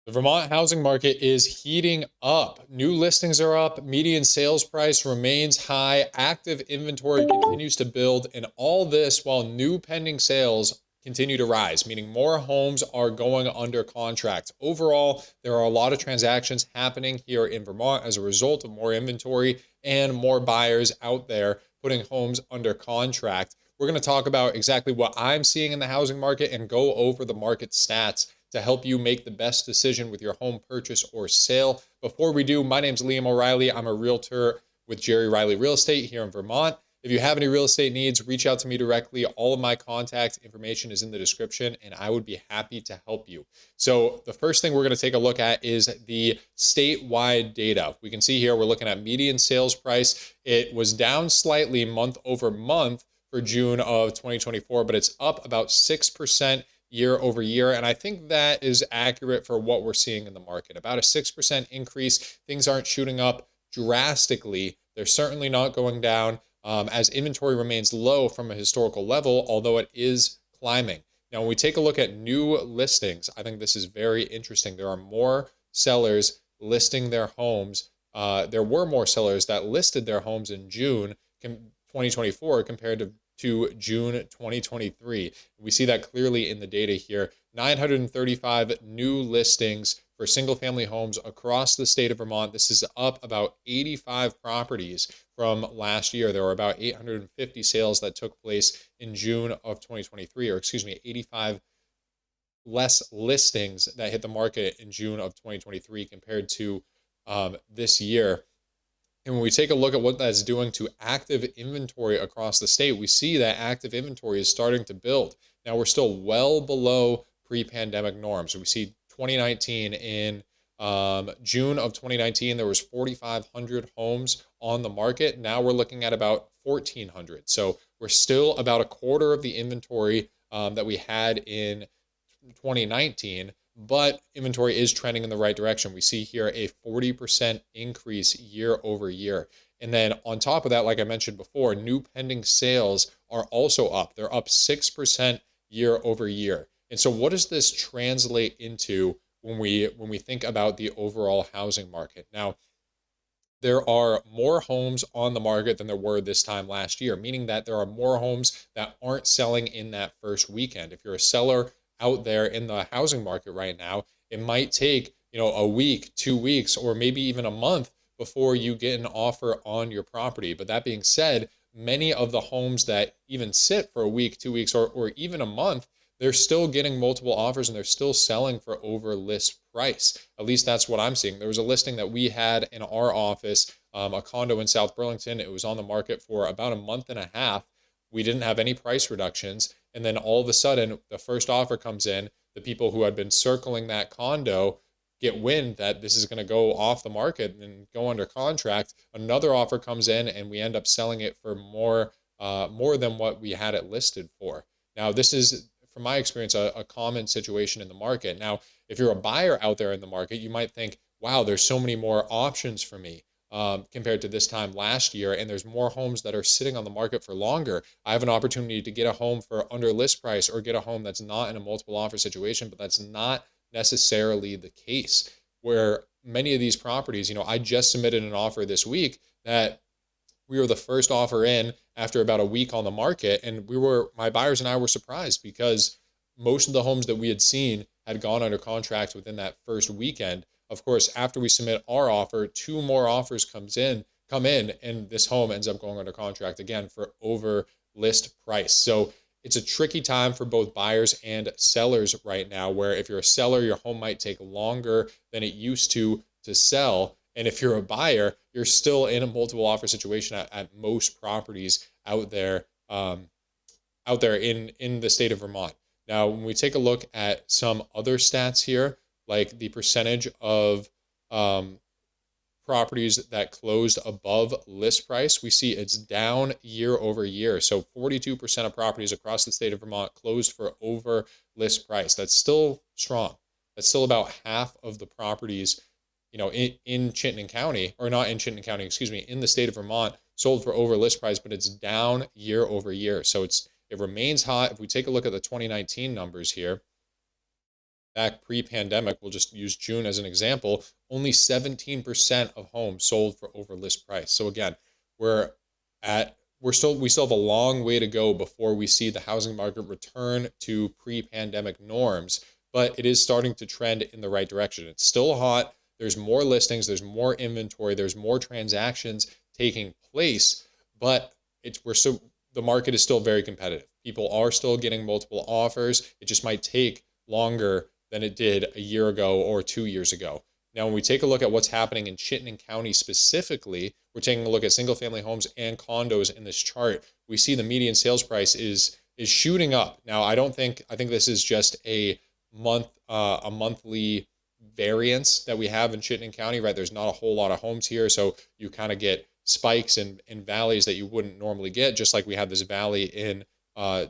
The Vermont housing market is heating up. New listings are up, median sales price remains high, active inventory continues to build, and all this while new pending sales continue to rise, meaning more homes are going under contract. Overall, there are a lot of transactions happening here in Vermont as a result of more inventory and more buyers out there putting homes under contract. We're going to talk about exactly what I'm seeing in the housing market and go over the market stats to help you make the best decision with your home purchase or sale. Before we do, my name's Liam O'Reilly. I'm a realtor with Jerry Riley Real Estate here in Vermont. If you have any real estate needs, reach out to me directly. All of my contact information is in the description, and I would be happy to help you. So the first thing we're going to take a look at is the statewide data. We can see here we're looking at median sales price. It was down slightly month over month for June of 2024, but it's up about 6% year over year. And I think that is accurate for what we're seeing in the market. About a 6% increase. Things aren't shooting up drastically. They're certainly not going down as inventory remains low from a historical level, although it is climbing. Now, when we take a look at new listings, I think this is very interesting. There are more sellers listing their homes. There were more sellers that listed their homes in June 2024 compared to June 2023. We see that clearly in the data here. 935 new listings for single family homes across the state of Vermont. This is up about 85 properties from last year. There were about 850 sales that took place in June of 2023, or excuse me, 85 less listings that hit the market in June of 2023 compared to this year. And when we take a look at what that's doing to active inventory across the state, we see that active inventory is starting to build. Now, we're still well below pre-pandemic norms. So we see 2019 in June of 2019, there was 4,500 homes on the market. Now we're looking at about 1,400. So we're still about a quarter of the inventory that we had in 2019. But inventory is trending in the right direction. We see here a 40% increase year over year. And then on top of that, like I mentioned before, new pending sales are also up. They're up 6% year over year. And so what does this translate into when we think about the overall housing market? Now, there are more homes on the market than there were this time last year, meaning that there are more homes that aren't selling in that first weekend. If you're a seller out there in the housing market right now, it might take, a week, 2 weeks, or maybe even a month before you get an offer on your property. But that being said, many of the homes that even sit for a week, 2 weeks, or even a month, they're still getting multiple offers and they're still selling for over list price. At least that's what I'm seeing. There was a listing that we had in our office, a condo in South Burlington. It was on the market for about a month and a half. We didn't have any price reductions. And then all of a sudden, the first offer comes in. The people who had been circling that condo get wind that this is going to go off the market and go under contract. Another offer comes in, and we end up selling it for more than what we had it listed for. Now, this is, from my experience, a common situation in the market. Now, if you're a buyer out there in the market, you might think, wow, there's so many more options for me. Compared to this time last year, and there's more homes that are sitting on the market for longer. I have an opportunity to get a home for under list price or get a home that's not in a multiple offer situation, but that's not necessarily the case. Where many of these properties, I just submitted an offer this week that we were the first offer in after about a week on the market, and my buyers and I were surprised because most of the homes that we had seen had gone under contract within that first weekend. Of course, after we submit our offer, 2 more offers come in, and this home ends up going under contract again for over list price. So it's a tricky time for both buyers and sellers right now, where if you're a seller, your home might take longer than it used to sell. And if you're a buyer, you're still in a multiple offer situation at most properties out there in the state of Vermont. Now, when we take a look at some other stats here, like the percentage of properties that closed above list price, we see it's down year over year. So 42% of properties across the state of Vermont closed for over list price. That's still strong. That's still about half of the properties, in Chittenden County, or not in Chittenden County, excuse me, in the state of Vermont sold for over list price, but it's down year over year. So it remains hot. If we take a look at the 2019 numbers here, back pre-pandemic, we'll just use June as an example, only 17% of homes sold for over list price. So again, we're we still have a long way to go before we see the housing market return to pre-pandemic norms, but it is starting to trend in the right direction. It's still hot. There's more listings, there's more inventory, there's more transactions taking place, but the market is still very competitive. People are still getting multiple offers. It just might take longer than it did a year ago or 2 years ago. Now, when we take a look at what's happening in Chittenden County specifically, we're taking a look at single family homes and condos in this chart. We see the median sales price is shooting up. Now, I think this is just a monthly variance that we have in Chittenden County, right? There's not a whole lot of homes here, so you kind of get spikes and valleys that you wouldn't normally get, just like we had this valley in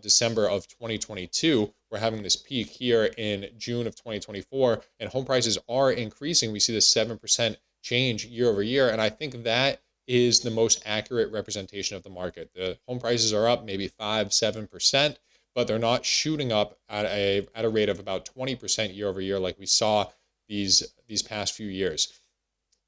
December of 2022. We're having this peak here in June of 2024, and home prices are increasing. We see this 7% change year over year, and I think that is the most accurate representation of the market. The home prices are up maybe 5-7%, but they're not shooting up at a rate of about 20% year over year like we saw these past few years.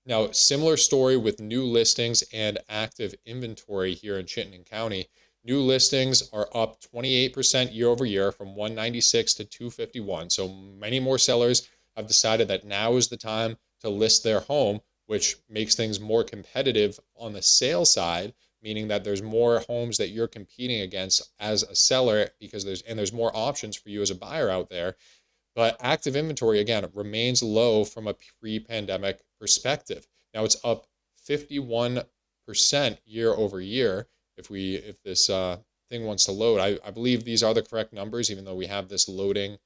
Now, similar story with new listings and active inventory here in Chittenden County. New listings are up 28% year over year from 196 to 251. So many more sellers have decided that now is the time to list their home, which makes things more competitive on the sale side, meaning that there's more homes that you're competing against as a seller because there's more options for you as a buyer out there. But active inventory, again, remains low from a pre-pandemic perspective. Now it's up 51% year over year. If this thing wants to load, I believe these are the correct numbers, even though we have this loading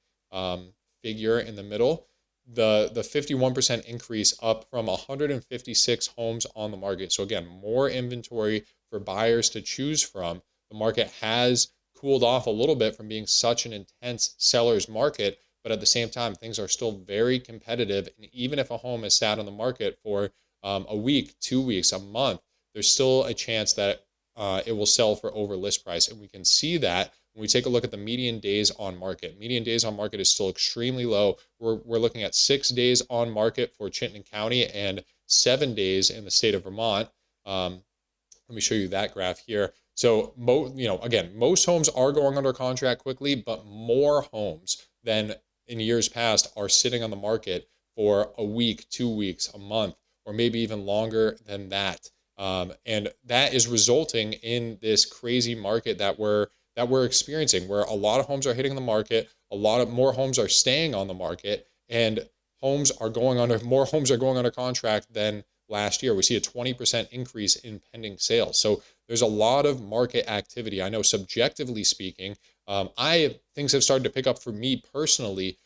figure in the middle. The 51% increase up from 156 homes on the market. So again, more inventory for buyers to choose from. The market has cooled off a little bit from being such an intense seller's market, but at the same time, things are still very competitive. And even if a home is sat on the market for a week, 2 weeks, a month, there's still a chance that it will sell for over list price. And we can see that when we take a look at the median days on market. Median days on market is still extremely low. We're looking at 6 days on market for Chittenden County and 7 days in the state of Vermont. Let me show you that graph here. So, again, most homes are going under contract quickly, but more homes than in years past are sitting on the market for a week, 2 weeks, a month, or maybe even longer than that. And that is resulting in this crazy market that we're experiencing, where a lot of homes are hitting the market, a lot of more homes are staying on the market, and more homes are going under contract than last year. We see a 20% increase in pending sales. So there's a lot of market activity. I know subjectively speaking, things have started to pick up for me personally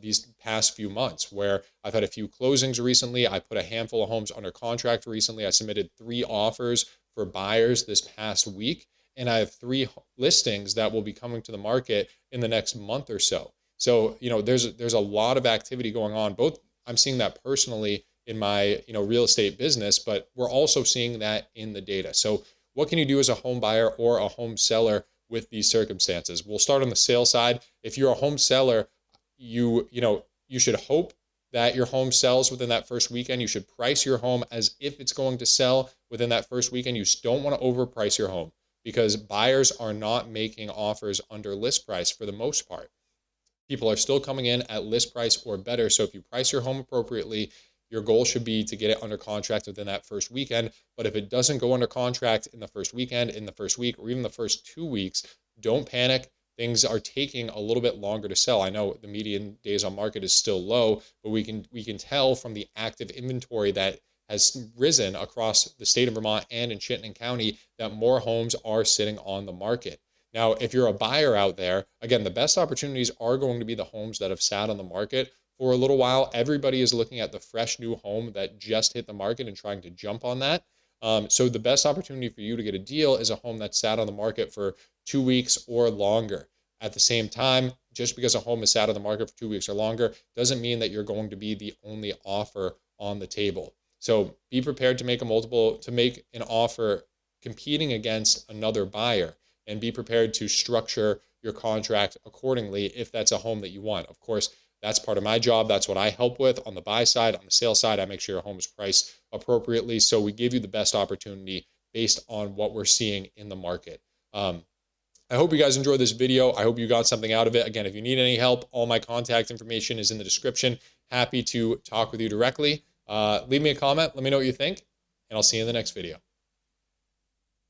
these past few months, where I've had a few closings recently. I put a handful of homes under contract recently. I submitted 3 offers for buyers this past week, and I have 3 listings that will be coming to the market in the next month or so. So, there's a lot of activity going on. Both I'm seeing that personally in my, real estate business, but we're also seeing that in the data. So what can you do as a home buyer or a home seller with these circumstances? We'll start on the sales side. If you're a home seller, you should hope that your home sells within that first weekend. You should price your home as if it's going to sell within that first weekend. You don't want to overprice your home, because buyers are not making offers under list price for the most part. People are still coming in at list price or better. So if you price your home appropriately, your goal should be to get it under contract within that first weekend. But if it doesn't go under contract in the first weekend, in the first week, or even the first 2 weeks, don't panic. Things are taking a little bit longer to sell. I know the median days on market is still low, but we can tell from the active inventory that has risen across the state of Vermont and in Chittenden County that more homes are sitting on the market. Now, if you're a buyer out there, again, the best opportunities are going to be the homes that have sat on the market for a little while. Everybody is looking at the fresh new home that just hit the market and trying to jump on that. So the best opportunity for you to get a deal is a home that sat on the market for 2 weeks or longer. At the same time, just because a home is sat on the market for 2 weeks or longer doesn't mean that you're going to be the only offer on the table. So be prepared to make an offer competing against another buyer, and be prepared to structure your contract accordingly if that's a home that you want. Of course, That's part of my job. That's what I help with on the buy side. On the sale side, I make sure your home is priced appropriately. So we give you the best opportunity based on what we're seeing in the market. I hope you guys enjoyed this video. I hope you got something out of it. Again, if you need any help, all my contact information is in the description. Happy to talk with you directly. Leave me a comment. Let me know what you think, and I'll see you in the next video.